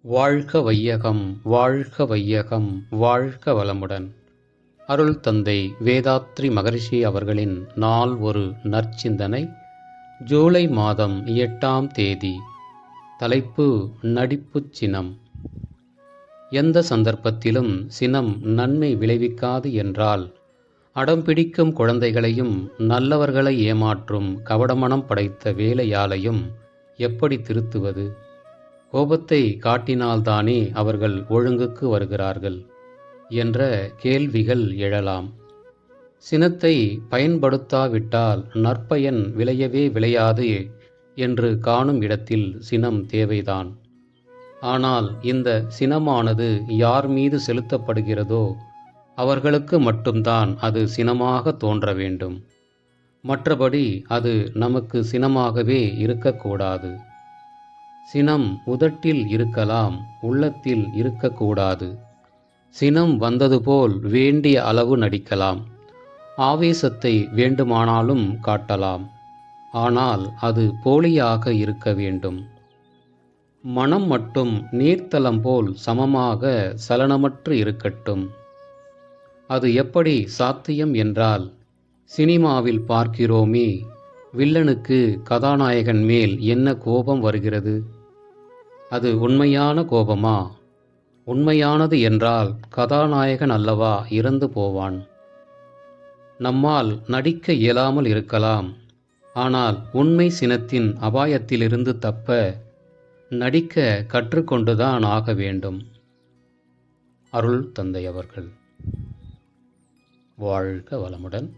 வாழ்க வையகம் வாழ்க வையகம் வாழ்க வளமுடன். அருள் தந்தை வேதாத்ரி மகரிஷி அவர்களின் நாள் ஒரு நற்சிந்தனை. ஜூலை மாதம் 8ஆம் தேதி. தலைப்பு நடிப்புச் சினம். எந்த சந்தர்ப்பத்திலும் சினம் நன்மை விளைவிக்காது என்றால் அடம்பிடிக்கும் குழந்தைகளையும் நல்லவர்களை ஏமாற்றும் கபடமனம் படைத்த வேலையாளையும் எப்படி திருத்துவது? கோபத்தை காட்டினால்தானே அவர்கள் ஒழுங்குக்கு வருகிறார்கள் என்ற கேள்விகள் எழலாம். சினத்தை பயன்படுத்தாவிட்டால் நற்பயன் விளையவே விளையாது என்று காணும் இடத்தில் சினம் தேவைதான். ஆனால் இந்த சினமானது யார் மீது செலுத்தப்படுகிறதோ அவர்களுக்கு மட்டும்தான் அது சினமாக தோன்ற வேண்டும். மற்றபடி அது நமக்கு சினமாகவே இருக்கக்கூடாது. சினம் உதட்டில் இருக்கலாம், உள்ளத்தில் இருக்கக்கூடாது. சினம் வந்தது போல் வேண்டிய அளவு நடிக்கலாம், ஆவேசத்தை வேண்டுமானாலும் காட்டலாம். ஆனால் அது போலியாக இருக்க வேண்டும். மனம் மட்டும் நீர்த்தலம் போல் சமமாக சலனமற்று இருக்கட்டும். அது எப்படி சாத்தியம் என்றால், சினிமாவில் பார்க்கிறோமே, வில்லனுக்கு கதாநாயகன் மேல் என்ன கோபம் வருகிறது? அது உண்மையான கோபமா? உண்மையானது என்றால் கதாநாயகன் அல்லவா இறந்து போவான். நம்மால் நடிக்க இயலாமல் இருக்கலாம். ஆனால் உண்மை சினத்தின் அபாயத்திலிருந்து தப்ப நடிக்க கற்றுக்கொண்டுதான் ஆக வேண்டும். அருள் தந்தை அவர்கள். வாழ்க வளமுடன்.